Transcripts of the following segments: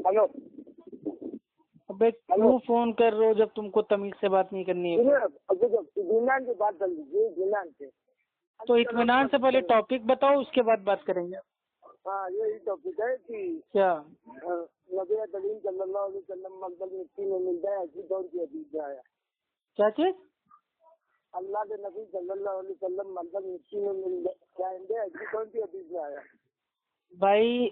Hello. अबे क्यों phone कर रहे हो जब तुमको तमीज से बात नहीं करनी है? इत्मीनान से बात कर लीजिए, इत्मीनान से। तो इत्मीनान से पहले टॉपिक बताओ, उसके बाद बात करेंगे। हाँ, यही टॉपिक है कि क्या नबी करीम सल्लल्लाहु अलैहि वसल्लम मकबल मिट्टी में मिल जाए, ऐसी कौन सी हदीस में आया? क्या चीज? अल्लाह के नबी सल्लल्लाहु अलैहि वसल्लम मकबल मिट्टी में मिल जाएंगे, ऐसी कौन सी हदीस में आया? भाई,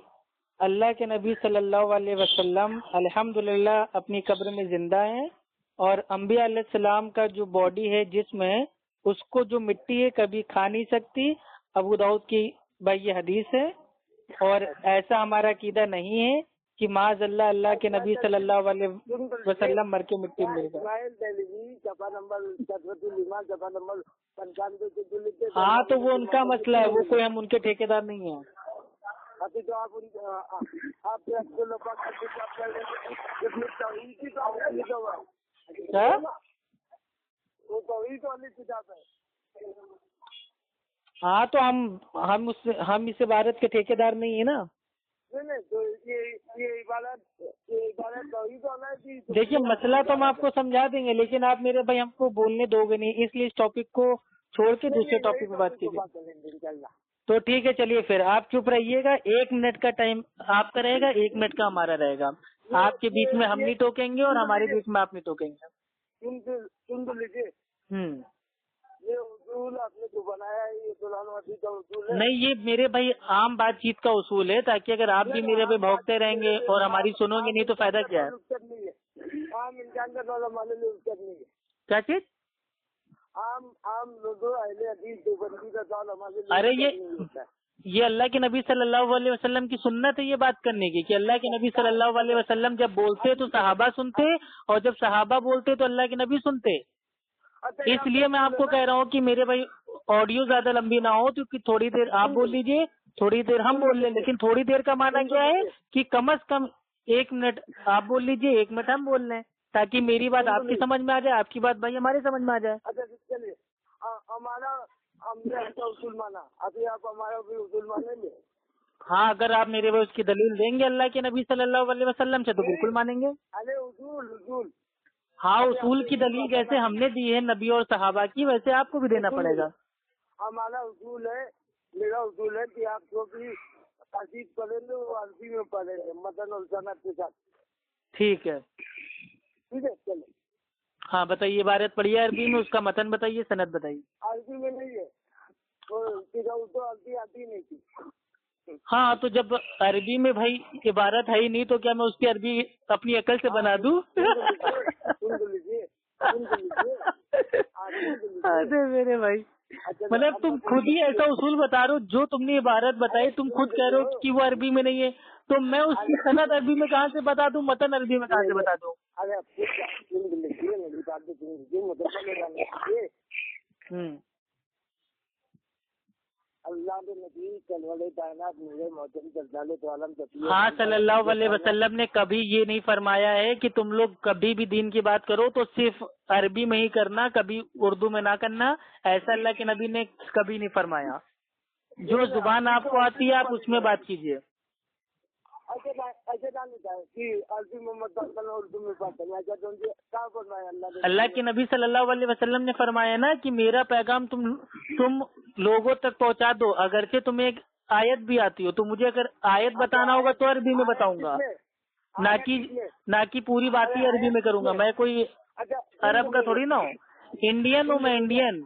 अल्लाह के नबी सल्लल्लाहु अलैहि वसल्लम अल्हम्दुलिल्लाह अपनी कब्र में जिंदा है, और अंबिया अलैहिस्सलाम का जो बॉडी है, जिस्म है, उसको जो मिट्टी है कभी खा नहीं सकती। अबू दाऊद की भाई ये हदीस है, और ऐसा हमारा अकीदा नहीं है कि माज़अल्लाह अल्लाह के नबी सल्लल्लाहु अलैहि वसल्लम मर के मिट्टी में मिलेगा। हाँ, तो वो उनका मसला है, वो कोई हम उनके ठेकेदार नहीं है। अभी तो आप क्या? वो किताब है। हाँ, तो हम इस इबारत के ठेकेदार नहीं है ना। नहीं, तो ये इबारत तौहीद वाला है कि? देखिए, मसला तो हम आपको समझा देंगे, लेकिन आप मेरे भाई हमको बोलने दोगे नहीं, इसलिए इस टॉपिक को छोड़ के दूसरे टॉपिक पे बात कीजिए। तो ठीक है, चलिए फिर आप चुप रहिएगा। 1 मिनट का टाइम आपका रहेगा, 1 मिनट का हमारा रहेगा। आपके बीच में हम नहीं टोकेंगे और हमारे बीच में आप नहीं टोकेंगे। सुन तो लीजिए, ये उसूल आपने जो बनाया है, ये कुरान का उसूल है? नहीं, ये मेरे भाई आम बातचीत का उसूल है, ताकि अगर आप भी मेरे पे भौंकते रहेंगे और हमारी सुनोगे नहीं तो फायदा क्या है? आम इंसान का दौला मानने में उत्तर नहीं है। क्या चीज? आम लोगों अहले हदीस देवबंदी का दौला मानने में अरे होता है। ये अल्लाह के नबी सल्लल्लाहु अलैहि वसल्लम की सुन्नत है ये बात करने की, कि अल्लाह के नबी सल्लल्लाहु अलैहि वसल्लम जब बोलते तो सहाबा सुनते, और जब सहाबा बोलते तो अल्लाह के नबी सुनते। इसलिए मैं आपको कह रहा हूँ कि मेरे भाई ऑडियो ज्यादा लंबी ना हो, क्योंकि थोड़ी देर आप बोल लीजिए, थोड़ी देर हम बोल लें, लेकिन थोड़ी देर का माना क्या है कि कम से कम 1 मिनट आप बोल लीजिए, 1 मिनट हम बोल लें, ताकि मेरी बात आपकी समझ में आ जाए, आपकी बात भाई हमारे समझ में आ जाए। अच्छा, चलिए, हमारा हमने आपका उसूल माना, अभी आप हमारा भी उसूल मानेंगे? हाँ, अगर आप मेरे भाई उसकी दलील देंगे अल्लाह के नबी सल्लल्लाहु अलैहि वसल्लम से, तो बिल्कुल मानेंगे। अरे उसूल। हाँ, उसूल की दलील जैसे हमने दी है नबी और सहाबा की, वैसे आपको भी देना पड़ेगा। हमारा उसूल है, मेरा उसूल है कि आप जो भी हदीस पढ़ेंगे वो अरबी में पढ़ेंगे, मतन और सनद के साथ। ठीक है, चलो। हाँ, बताइए, इबारत पढ़िए अरबी में, उसका मतन बताइए, सनद बताइए। अरबी में नहीं है, तो अरबी आती नहीं थी। हाँ, तो जब अरबी में भाई इबारत है ही नहीं, तो क्या मैं उसकी अरबी अपनी अकल से बना दूं? अरे मेरे भाई, मतलब तुम खुद ही ऐसा उसूल बता रहे हो, जो तुमने इबारत बताई तुम खुद कह रहे हो कि वो अरबी में नहीं है, तो मैं उसकी सनद अरबी में कहाँ से बता दूं, मतन अरबी में कहाँ से बता दूं? हाँ, सल्लल्लाहु अलैहि वसल्लम ने कभी ये नहीं फरमाया है कि तुम लोग कभी भी दीन की बात करो तो सिर्फ अरबी में ही करना, कभी उर्दू में ना करना। ऐसा अल्लाह के नबी ने कभी नहीं फरमाया। जो जुबान आपको आती है आप उसमें बात कीजिए। अल्लाह के नबी सल्लल्लाहु अलैहि वसल्लम ने फरमाया ना कि मेरा पैगाम तुम लोगों तक पहुंचा दो, अगरचे तुम्हें एक आयत भी आती हो तो मुझे अगर आयत बताना होगा तो अरबी में बताऊंगा, ना कि पूरी बात ही अरबी में करूंगा। मैं कोई अरब का थोड़ी ना हूँ, इंडियन हूँ मैं, इंडियन।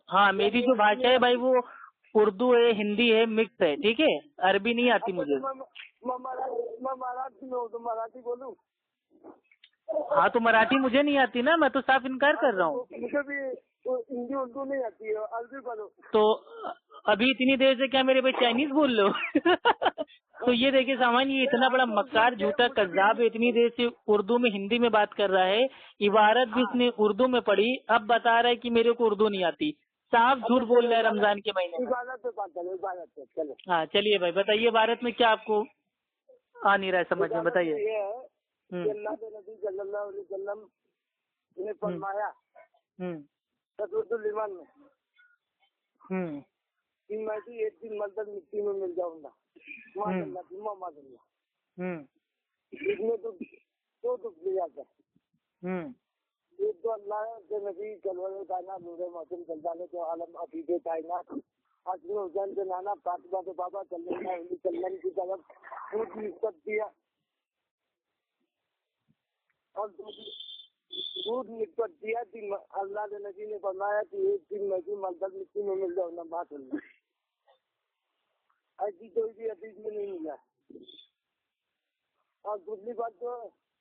हाँ, मेरी जो भाषा है भाई वो उर्दू है, हिंदी है, मिक्स है, ठीक है, अरबी नहीं आती मुझे। मराठी बोलूं? हाँ, तो मराठी मुझे नहीं आती ना, मैं तो साफ इनकार कर रहा हूँ। मुझे भी हिंदी उर्दू नहीं आती है, अरबी बोलो। तो अभी इतनी देर से क्या मेरे भाई चाइनीज बोल लो? तो ये देखिए सामान, ये इतना बड़ा मक्कार झूठा कज़्ज़ाब है, इतनी देर से उर्दू में हिंदी में बात कर रहा है, इबारत भी इसने उर्दू में पढ़ी, अब बता रहा है कि मेरे को उर्दू नहीं आती। साफ झूठ बोल रहा है रमजान के महीने में। हाँ, चलिए भाई बताइए, इबारत में क्या आपको आ नहीं रहा है समझ में, बताइए। अल्लाह के नबी सल्लल्लाहु अलैहि वसल्लम ने फरमाया ईमान में कि मैं भी एक दिन मंदिर मिट्टी में मिल जाऊंगा, माज़अल्लाह। इसमें तो दो दुख दिया था। एक तो अल्लाह के नबी कलवल कायनात नूरे मौसम चलदाने तो आलम अफीदे कायनात हसन हुसैन के नाना फातिमा के बाबा सल्लल्लाहु अलैहि वसल्लम की तरफ खूब निस्बत दिया और दूध निस्बत दिया कि अल्लाह के नबी ने फरमाया कि एक दिन मैं भी मलदल मिट्टी में मिल जाऊँ नमाज पढ़ना, ऐसी कोई भी हदीस में नहीं मिला। और दूसरी बात तो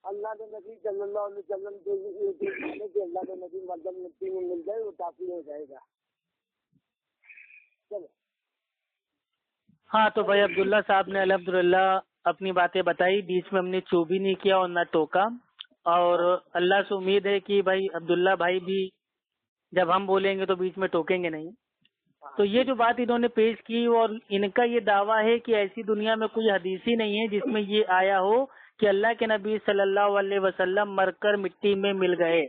अल्लाह के नबी सल्लल्लाहु अलैहि वसल्लम के अल्लाह के नबी मलदल मिट्टी में मिल जाए वो काफी हो जाएगा। चलो। हाँ तो भाई अब्दुल्ला साहब ने अल्हम्दुलिल्लाह अपनी बातें बताई, बीच में हमने चू भी नहीं किया और न टोका। और अल्लाह से उम्मीद है कि भाई अब्दुल्ला भाई भी जब हम बोलेंगे तो बीच में टोकेंगे नहीं। तो ये जो बात इन्होंने पेश की और इनका ये दावा है कि ऐसी दुनिया में कोई हदीस ही नहीं है जिसमें ये आया हो कि अल्लाह के नबी सल्लल्लाहु अलैहि वसल्लम मरकर मिट्टी में मिल गए।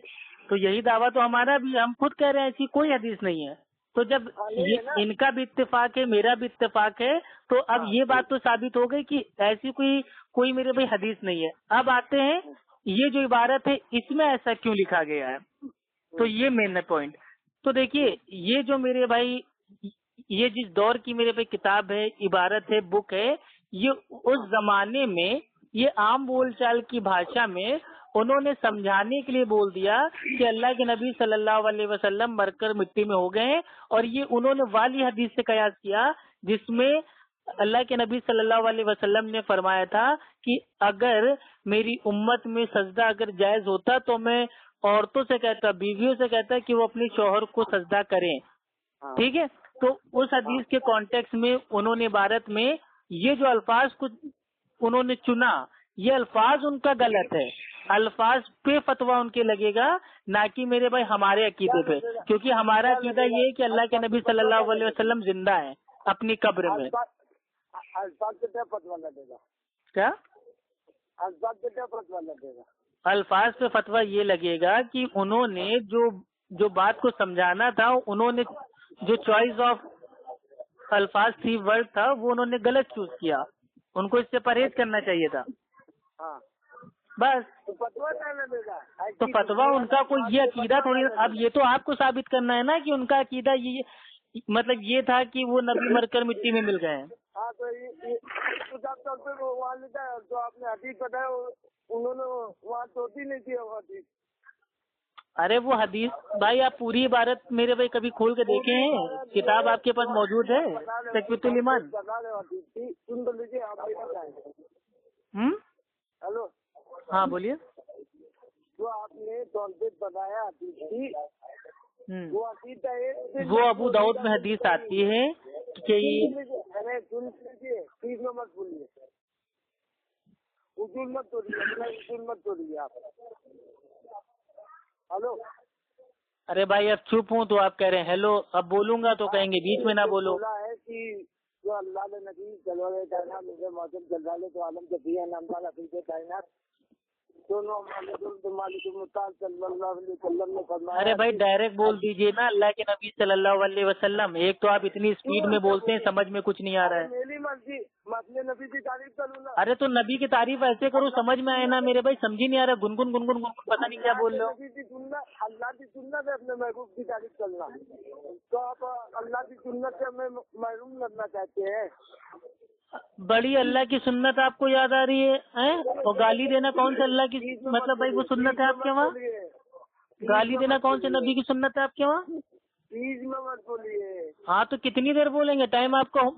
तो यही दावा तो हमारा भी, हम खुद कह रहे हैं ऐसी कोई हदीस नहीं है। तो जब ये इनका भी इत्तेफाक है मेरा भी इत्तेफाक है तो अब ये बात तो साबित हो गई कि ऐसी कोई मेरे भाई हदीस नहीं है। अब आते हैं ये जो इबारत है इसमें ऐसा क्यों लिखा गया है, तो ये मेन पॉइंट। तो देखिए ये जो मेरे भाई ये जिस दौर की मेरे पे किताब है, इबारत है, बुक है, ये उस जमाने में ये आम बोलचाल की भाषा में उन्होंने समझाने के लिए बोल दिया कि अल्लाह के नबी सल्लल्लाहु अलैहि वसल्लम मरकर मिट्टी में हो गए। और ये उन्होंने वाली हदीस से कयास किया जिसमें अल्लाह के नबी सल्लल्लाहु अलैहि वसल्लम ने फरमाया था कि अगर मेरी उम्मत में सजदा अगर जायज होता तो मैं औरतों से कहता, बीवियों से कहता कि वो अपने शौहर को सजदा करें। ठीक है, तो उस हदीस के कॉन्टेक्स्ट में उन्होंने इबारत में ये जो अल्फाज कुछ उन्होंने चुना, ये अल्फाज उनका गलत है। अल्फाज पे फतवा उनके लगेगा, ना कि मेरे भाई हमारे अकीदे पे, क्योंकि हमारा अकीदा ये है कि अल्लाह के नबी सल्लल्लाहु अलैहि वसल्लम जिंदा है अपनी कब्र में। अल्फाज पे क्या फतवा लगेगा? क्या अल्फाज पे क्या फतवा लगेगा? अल्फाज पे फतवा ये लगेगा कि उन्होंने जो बात को समझाना था, उन्होंने जो चॉइस ऑफ अल्फाज थी, वर्ड था, वो उन्होंने गलत चूज किया। उनको इससे परहेज करना चाहिए था। हाँ। बस तो फतवा क्या लगेगा? तो फतवा उनका कोई ये अकीदा थोड़ी, अब ये तो आपको साबित करना है ना कि उनका अकीदा ये मतलब ये था कि वो नबी मरकर मिट्टी में मिल गए हैं। हाँ तो ये वहाँ लिखा है जो आपने हदीस बताया उन्होंने वहाँ चोटी नहीं किया वो हदीस। अरे वो हदीस भाई आप पूरी इबारत मेरे भाई कभी खोल के देखे हैं? किताब आपके पास मौजूद है तकवीतुल ईमान? सुन तो लीजिए आप। हेलो, हाँ बोलिए। जो आपने टॉन्टेट बताया हदीस वो हदीस है, वो अबू दाऊद में हदीस आती है कि अरे सुन लीजिए, प्लीज में मत बोलिए, उजूल मत तोड़िए, उजूल मत तोड़िए आप। हेलो, अरे भाई अब चुप हूँ तो आप कह रहे हैं हेलो, अब बोलूंगा तो कहेंगे बीच में ना बोलो। बोला है कि जो अल्लाह ने नबी सल्लल्लाहु अलैहि वसल्लम मुझे मौसम चल तो आलम के दिया नाम वाला फिर कायनात दोनों ने फरमाया। अरे भाई डायरेक्ट बोल दीजिए ना अल्लाह के नबी सल्लल्लाहु अलैहि वसल्लम। एक तो आप इतनी स्पीड में बोलते हैं समझ में कुछ नहीं आ रहा है। मेरी मर्जी, मैं अपने नबी की तारीफ करूँ ना। अरे तो नबी की तारीफ ऐसे करो समझ में आए ना मेरे भाई, समझ ही नहीं आ रहा, गुनगुन गुनगुन गुनगुन पता नहीं क्या बोल रहे हो। नबी की सुन्नत, अल्लाह की सुन्नत है अपने महबूब की तारीफ करना, तो आप अल्लाह की सुन्नत से हमें महरूम करना चाहते हैं। बड़ी अल्लाह की सुन्नत आपको याद आ रही है, हैं? और गाली देना कौन सा अल्लाह की मतलब भाई वो सुन्नत है आपके वहाँ? गाली देना कौन से नबी की सुन्नत है आपके वहाँ? बीच में मत बोलिए। हाँ तो कितनी देर बोलेंगे, टाइम आपको?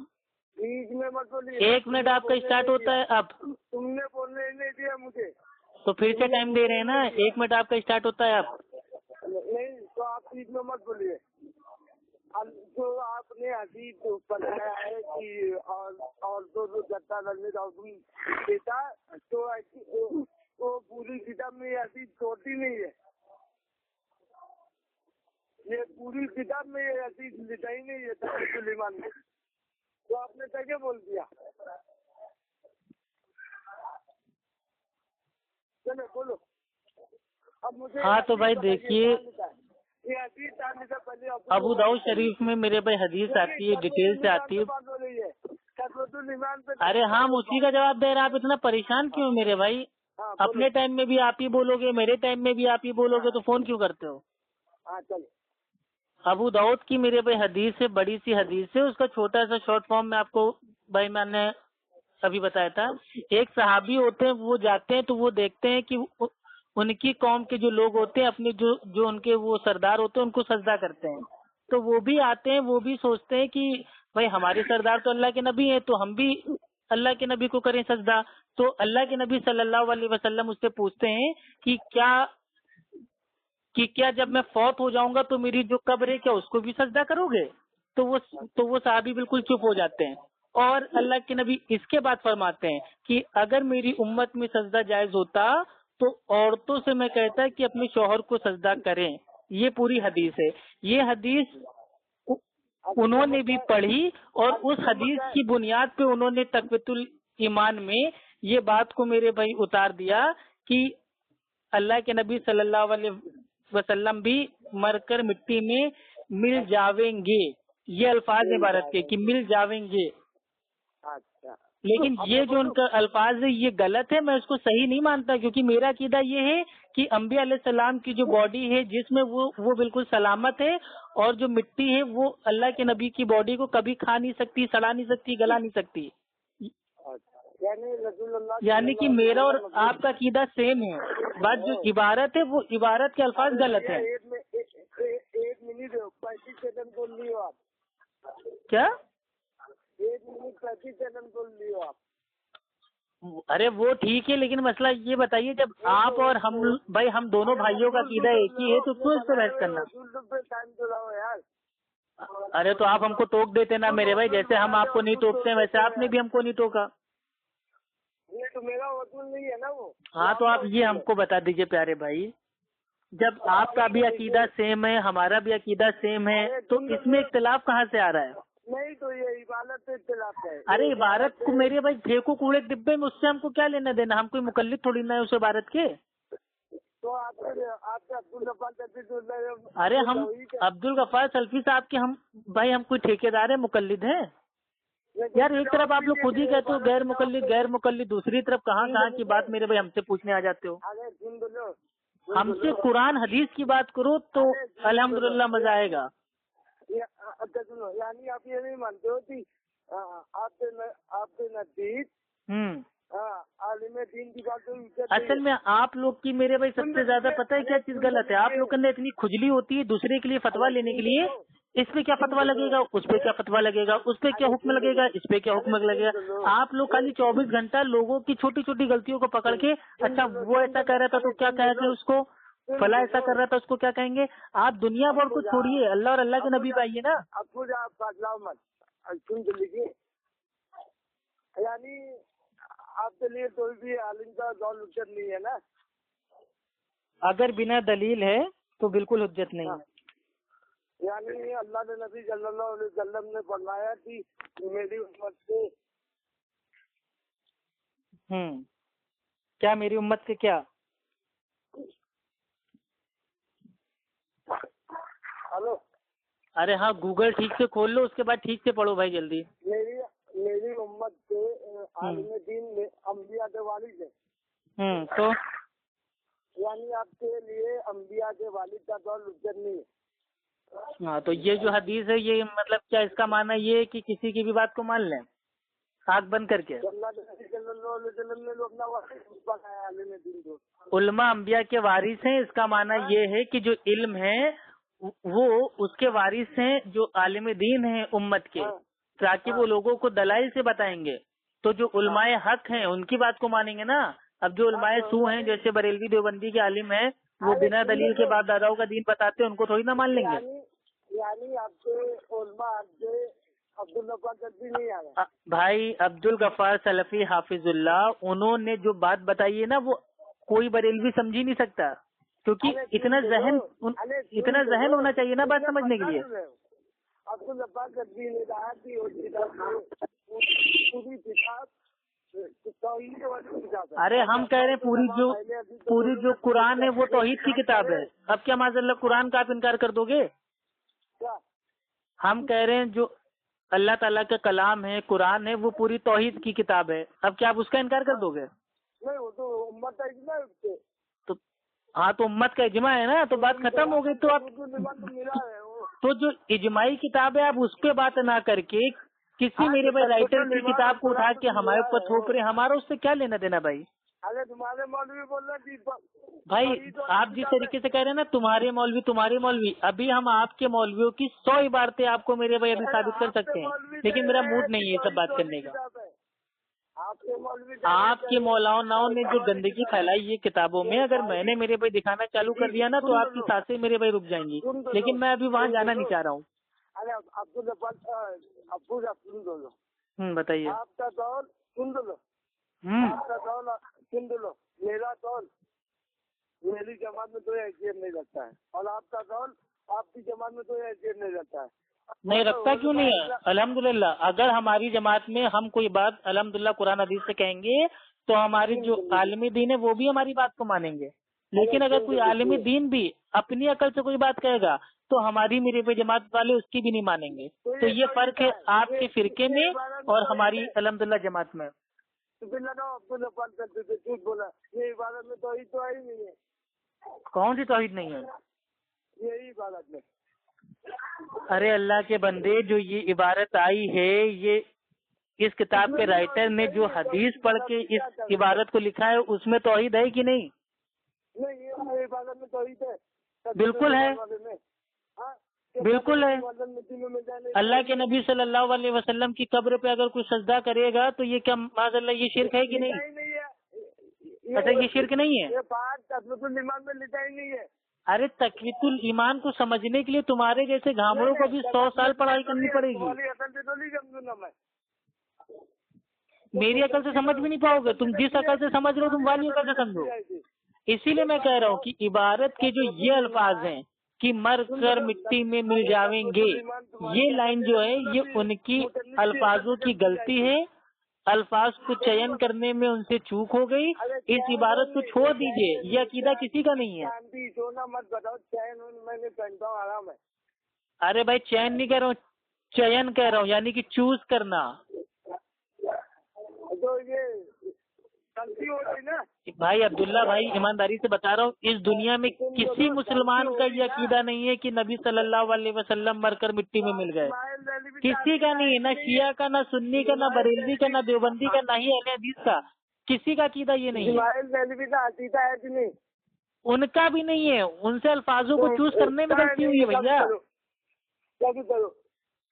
बीच में मत बोलिए। 1 मिनट आपका स्टार्ट होता है अब। तुमने बोलने नहीं दिया मुझे, तो फिर से टाइम दे रहे हैं ना, 1 मिनट आपका स्टार्ट होता है अब। नहीं तो आप बीच में मत बोलिए। जो आपने हदीस बनाया है कि और जो जत्ता रजनी देता तो ऐसी वो पूरी किताब में हदीस छोटी नहीं है, ये पूरी किताब में ये हदीस लिखा ही नहीं है तकवीतुल ईमान में, तो आपने कैसे बोल दिया? चलो बोलो अब मुझे। हाँ तो भाई देखिए अबू दाऊद शरीफ में मेरे भाई हदीस आती है, डिटेल से आती है। रसूल ईमान पे। अरे हम उसी का जवाब दे रहे हैं, आप इतना परेशान क्यों मेरे भाई? हाँ, अपने टाइम में भी आप ही बोलोगे, मेरे टाइम में भी आप ही बोलोगे, तो फोन क्यों करते हो? हाँ चलो। अबू दाऊद की मेरे भाई हदीस है, बड़ी सी हदीस है, उसका छोटा सा शॉर्ट फॉर्म में आपको भाई मैंने अभी बताया था। एक सहाबी होते हैं, वो जाते हैं तो वो देखते हैं कि उनकी कौम के जो लोग होते हैं, अपने जो जो उनके वो सरदार होते हैं, उनको सजदा करते हैं। तो वो भी आते हैं, वो भी सोचते हैं कि भाई हमारे सरदार तो अल्लाह के नबी हैं, तो हम भी अल्लाह के नबी को करें सजदा। तो अल्लाह के नबी सल्लल्लाहु अलैहि वसल्लम उससे पूछते हैं कि क्या जब मैं फौत हो जाऊंगा तो मेरी जो कब्र है, क्या उसको भी सजदा करोगे? तो वो साहबी बिल्कुल चुप हो जाते हैं। और अल्लाह के नबी इसके बाद फरमाते हैं कि अगर मेरी उम्मत में सजदा जायज होता तो औरतों से मैं कहता कि अपने शौहर को सजदा करें। ये पूरी हदीस है। ये हदीस उन्होंने भी पढ़ी और उस हदीस की बुनियाद पे उन्होंने तक़वीतुल ईमान में ये बात को मेरे भाई उतार दिया कि अल्लाह के नबी सल्लल्लाहु अलैहि वसल्लम भी मरकर मिट्टी में मिल जावेंगे। ये अल्फाज है भारत के कि मिल जावेंगे। अच्छा, लेकिन ये जो उनका अल्फाज है ये गलत है, मैं उसको सही नहीं मानता, क्योंकि मेरा अकीदा ये है कि अंबिया अलैहिस्सलाम की जो बॉडी है जिसमें वो बिल्कुल सलामत है, और जो मिट्टी है वो अल्लाह के नबी की बॉडी को कभी खा नहीं सकती, सड़ा नहीं सकती, गला नहीं सकती। यानी कि मेरा और आपका अकीदा सेम है, बात जो इबारत है वो इबारत के अल्फाज गलत है। एक मिनट 35 सेकंड बोल रही हो आप। क्या? 1 मिनट 35 सेकंड बोल रही हो आप। अरे वो ठीक है, लेकिन मसला ये बताइए, जब आप और हम भाई हम दोनों भाइयों का अकीदा एक ही है, तो क्यों इस पे बहस करना? टाइम तो लाओ यार। अरे तो आप हमको टोक देते ना मेरे भाई, जैसे हम आपको नहीं टोकते हैं वैसे आपने भी हमको नहीं टोका। ये तो मेरा वसूल नहीं है ना वो। हाँ, तो आप ये हमको बता दीजिए प्यारे भाई, जब आपका भी अकीदा सेम है, हमारा भी अकीदा सेम है, तो इसमें इख्तिलाफ कहाँ से आ रहा है? नहीं तो ये इबादत से इख्तिलाफ है। अरे इबारत को मेरे भाई फेंको कूड़े के डिब्बे में, उससे हमको क्या लेना देना? हम कोई मुकल्लिद थोड़ी ना है उस इबारत के। तो आपके अब्दुल गफ्फार सल्फी। अरे हम अब्दुल गफ्फार सल्फी साहब के हम कोई ठेकेदार है, मुकल्लिद है? यार एक तरफ आप लोग खुद ही कहते हो गैर मुकल्लिद, दूसरी तरफ कहाँ की बात मेरे भाई हमसे पूछने आ जाते हो। अरे सुन बोलो, हमसे कुरान हदीस की बात करो तो अल्हम्दुलिल्लाह मजा आएगा। अच्छा सुनो, यानी आप ये नहीं मानते हो कि आपके नजदीक आलिम दीन की बात तो असल में आप लोग की मेरे भाई सबसे ज्यादा पता है क्या चीज गलत है? आप लोग के अंदर इतनी खुजली होती है दूसरे के लिए फतवा लेने के लिए, इस पे क्या फतवा लगेगा, उस पे क्या फतवा लगेगा, उस पे क्या हुक्म लगेगा, इस पे क्या हुक्म लगेगा। आप लोग खाली 24 घंटा लोगों की छोटी छोटी गलतियों को पकड़ के, अच्छा वो ऐसा कह रहा था तो क्या कहते हैं उसको, फला ऐसा कर रहा था उसको क्या कहेंगे। आप दुनिया भर को छोड़िए, अल्लाह और अल्लाह के नबी पे आइए ना। आपको आप बदलाव मत सुन तो लीजिए, यानी आपके लिए कोई भी आलिम का गौर हुज्जत नहीं है ना। अगर बिना दलील है तो बिल्कुल हुज्जत नहीं है। यानी अल्लाह के नबी सल्लल्लाहु अलैहि वसल्लम ने फरमाया कि मेरी उम्मत से क्या मेरी उम्मत से क्या? हेलो, अरे हाँ, गूगल ठीक से खोल लो, उसके बाद ठीक से पढ़ो भाई जल्दी। मेरी उम्मत से आलिम दीन में अंबिया के वालिद है। तो यानी आपके लिए अंबिया के वालिद का दौर हुज्जत नहीं है। हाँ, तो ये जो हदीस है ये मतलब क्या, इसका माना ये है कि किसी की भी बात को मान लें आँख बंद करके? उलमा अंबिया के वारिस हैं, इसका माना ये है कि जो इल्म है वो उसके वारिस हैं जो आलिम दीन हैं उम्मत के, ताकि वो लोगों को दलाइल से बताएंगे। तो जो उलमाए हक हैं उनकी बात को मानेंगे ना। अब जो उलमाए सू हैं जैसे बरेलवी देवबंदी के आलिम हैं, वो बिना दलील के बाप दादाओं का दीन बताते हैं, उनको थोड़ी ना मान लेंगे। यानी आपके उलमा आपके अब्दुल गफ्फार सल्फी नहीं आ रहा भाई, अब्दुल गफ्फार सल्फी हाफिजुल्लाह, उन्होंने जो बात बताई है ना वो कोई बरेलवी समझ ही नहीं सकता, क्योंकि इतना जहन होना चाहिए ना बात समझने के लिए। अब्दुल गफ्फार सल्फी ने कहा कि पूरी किताब। अरे हम कह रहे हैं पूरी जो कुरान है वो तौहीद की किताब है। अब क्या माज़अल्लाह कुरान का आप इनकार कर दोगे? हम कह रहे हैं जो अल्लाह ताला का कलाम है, कुरान है, वो पूरी तौहीद की किताब है। अब क्या आप उसका इनकार कर दोगे? नहीं, वो तो उम्मत का इज्मा है उससे। तो हाँ, तो उम्मत का इजमा है ना, तो बात खत्म हो गई। तो आप मिला है वो। तो जो इजमाई किताब है आप उस पे बात ना करके किसी मेरे भाई राइटर की किताब को उठा के हमारे ऊपर थोप रहे, हमारा उससे क्या लेना देना भाई? अरे तुम्हारे मौलवी बोल रहे भाई आप जिस तरीके से कह रहे हैं ना, तुम्हारे मौलवी, अभी हम आपके मौलवियों की 100 इबारतें आपको मेरे भाई अभी साबित कर सकते हैं, लेकिन मेरा मूड नहीं है ये सब बात करने का। आपके मौलानाओं ने जो गंदगी फैलाई है किताबों में, अगर मैंने मेरे भाई दिखाना चालू कर दिया ना, तो आपकी सांसें मेरे भाई रुक जाएंगी, लेकिन मैं अभी वहाँ जाना नहीं चाह रहा हूँ। अरे अब्बू सुन लो, बताइए। आपका कौल सुन लो, आपका कौल सुन लो, मेरा कौल मेरी जमात में कोई हैसियत नहीं रखता है, और आपका कौल आपकी जमात में कोई हैसियत नहीं रखता है। नहीं रखता क्यों नहीं है? अल्हम्दुलिल्लाह, अगर हमारी जमात में हम कोई बात अल्हम्दुलिल्लाह कुरान हदीस से कहेंगे तो हमारी जो आलिमी दीन है वो भी हमारी बात को मानेंगे। लेकिन अगर कोई आलिमी दीन भी अपनी अकल से कोई बात कहेगा तो हमारी मेरे पे जमात वाले उसकी भी नहीं मानेंगे। तो ये फर्क है आपके फिरके में और हमारी अल्हम्दुलिल्लाह जमात में। तो फिर लगाओ अब्दुल्ला पाल करते थे, झूठ बोला, ये इबादत में तो आई नहीं है। कौन सी तौहीद नहीं है? यही इबादत में। अरे अल्लाह के बंदे, जो ये इबारत आई है, ये इस किताब के राइटर ने जो हदीस पढ़ के इस इबारत को लिखा है, उसमें तौहीद है कि नहीं? नहीं, ये इबादत में तौहीद है। बिल्कुल है, बिल्कुल है। अल्लाह के नबी सल्लल्लाहु अलैहि वसल्लम की कब्र पे अगर कोई सजदा करेगा तो ये क्या माज़अल्लाह ये शिर्क है कि नहीं? अच्छा, ये शिर्क नहीं है। ये बात तकवीतुल ईमान में लिखा ही नहीं है। अरे तकवीतुल ईमान को समझने के लिए तुम्हारे जैसे घामड़ों को भी 100 साल पढ़ाई करनी पड़ेगी। मेरी अकल से समझ भी नहीं पाओगे तुम। जिस अकल से समझ रहे हो तुम वाली अकल से समझो। इसीलिए मैं कह रहा हूँ कि इबारत के जो ये अल्फाज हैं कि मर कर मिट्टी में मिल जाएंगे, ये लाइन जो है ये उनकी अल्फाजों की गलती है। अल्फाज को चयन करने में उनसे चूक हो गई। इस इबारत को छोड़ दीजिए, ये अकीदा किसी का नहीं है। मत बताओ, चयन मैंने पहनता हूँ, आराम है। अरे भाई चयन नहीं कह रहा हूँ, चयन कह रहा हूँ, यानी कि चूज करना। तो ये गलती हो गई ना भाई अब्दुल्ला भाई, ईमानदारी से बता रहा हूँ, इस दुनिया में किसी मुसलमान का ये अकीदा नहीं है कि नबी सल्लल्लाहु अलैहि वसल्लम मरकर मिट्टी में मिल गए। किसी का नहीं है, ना शिया का, ना सुन्नी का, ना बरेलवी का, ना देवबंदी का, ना ही अहले हदीस का। किसी का अकीदा ये नहीं है। उनका भी नहीं है। उनसे अल्फाजों को चूज करने में गलती हुई है भैया।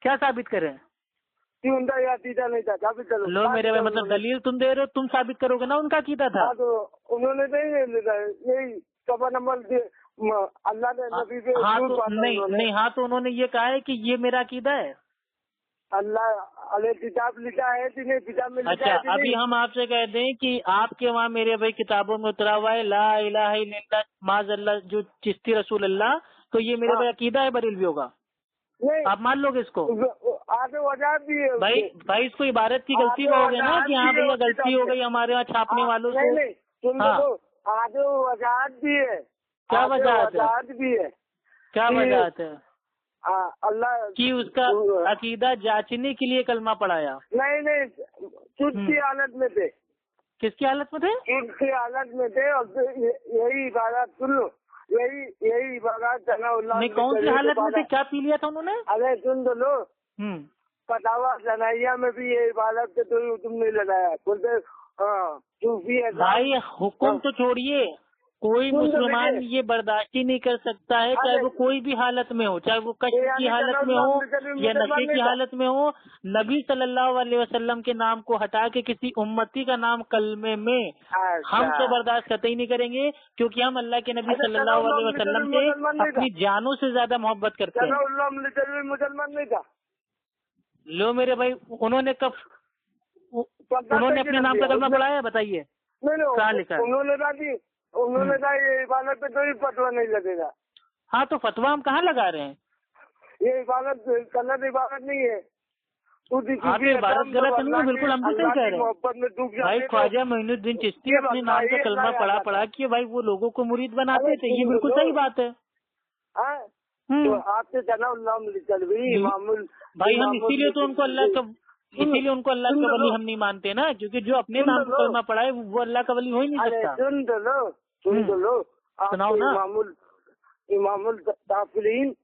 क्या साबित करें? उनका ये अकीदा नहीं था, साबित करो। लो मेरे भाई, मतलब दलील तुम दे रहे हो, तुम साबित करोगे ना उनका अकीदा था। तो उन्होंने यही सफा नंबर अल्लाह ने नबी पे नहीं, हाँ तो उन्होंने ये कहा है कि ये मेरा अकीदा है। अल्लाह किताब लिखा है कि नहीं, किताब में लिखा है। अच्छा, अभी हम आपसे कह दें कि आपके वहाँ मेरे भाई किताबों में उतरा हुआ है ला इलाहा इल्लल्लाह माज़अल्लाह जो चिश्ती रसूल अल्लाह, तो ये मेरे भाई अकीदा है बरेलवियों का। आप मान लोगे इसको? आगे वजह भी है भाई इसको इबारत की गलती कहोगे ना कि हाँ भैया गलती हो गई हमारे यहाँ छापने वालों से। सुन लो, आगे वजह भी है। क्या वजह भी है? क्या वजह है? अल्लाह कि उसका अकीदा जांचने के लिए कलमा पढ़ाया। नहीं, चुप की हालत में थे। किसकी हालत में थे? चुप की हालत में थे। और यही इबारत सुन लो, यही इबारत नहीं, कौन सी हालत में थे? क्या पी लिया था उन्होंने? अरे सुन तो लो, फतावा जनाइया में भी ये इबारत से तो तुम नहीं लगाया, बोलते सूफी है भाई। हुक्म तो छोड़िए, कोई मुसलमान ये बर्दाश्त ही नहीं कर सकता है, चाहे वो कोई भी हालत में हो, चाहे वो कष्ट की हालत में हो या नशे की हालत में हो। नबी सल्लल्लाहु अलैहि वसल्लम के नाम को हटा के किसी उम्मती का नाम कलमे में हम तो बर्दाश्त करते ही नहीं करेंगे, क्योंकि हम अल्लाह के नबी सल्लल्लाहु अलैहि वसल्लम से अपनी जानों से ज्यादा मोहब्बत करते हैं। मुसलमान नहीं था। लो मेरे भाई, उन्होंने अपने नाम का कलमा पढ़ाया? बताइए कहाँ लिखा? उन्होंने कहा ये इबादत पे कोई फतवा नहीं लगेगा। हाँ तो फतवा हम कहाँ लगा रहे हैं? ये इबादत गलत इबादत नहीं है। हाँ तो इबादत गलत नहीं है, बिल्कुल हम भी सही कह रहे हैं। भाई ख्वाजा मोइनुद्दीन चिश्ती अपने नाम का कलमा पढ़ा के भाई वो लोगों को मुरीद बनाते थे, ये बिल्कुल सही बात है। तो आपसे सनाउल्लाह भी इमामुल भाई हम इसीलिए तो उनको अल्लाह का वली हम नहीं मानते ना, क्योंकि जो अपने नाम पर कलमा पढ़ा है वो अल्लाह का वली हो ही नहीं अरे सकता। सुन तो लो सुनाओ ना। इमामुल ताफरीन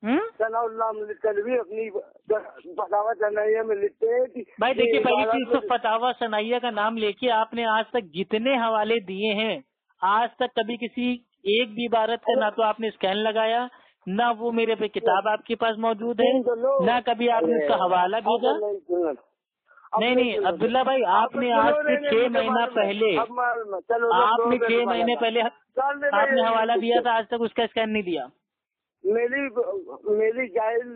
सनाउल्लाह भी अपनी फतावा सनाइया में लिखते हैं कि भाई देखिए, पहली चीज तो फतावा सनाइया का नाम लेके आपने आज तक जितने हवाले दिए हैं, आज तक कभी किसी एक भी इबारत का ना तो आपने स्कैन लगाया, ना वो मेरे पे किताब आपके पास मौजूद है, ना कभी आपने उसका हवाला भेजा। नहीं अब्दुल्ला भाई, आपने आज से 6 महीना पहले आपने हवाला दिया था, आज तक उसका स्कैन नहीं दिया। मेरी जाहिल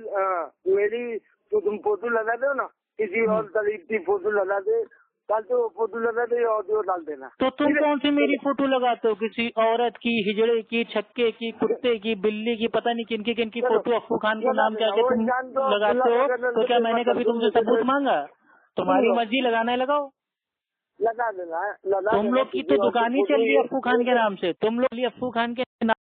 मेरी तो तुम फोटो लगा दो ना, किसी और तरीक की फोटो लगा दे, कल तो फोटो लगा दे, ऑडियो डाल देना। तो तुम कौन सी मेरी फोटो लगाते हो? किसी औरत की, हिजड़े की, छक्के की, कुत्ते की, बिल्ली की, पता नहीं किनकी किनकी फोटो अफू खान के नाम के आगे तुम लगाते हो। तो क्या मैंने कभी तुमसे सबूत मांगा? तुम्हारी मर्जी, लगाना है लगाओ, लगा देना। तुम लोग की तो दुकान ही चल रही है अफू खान के नाम से, तुम लोग अफू खान के नाम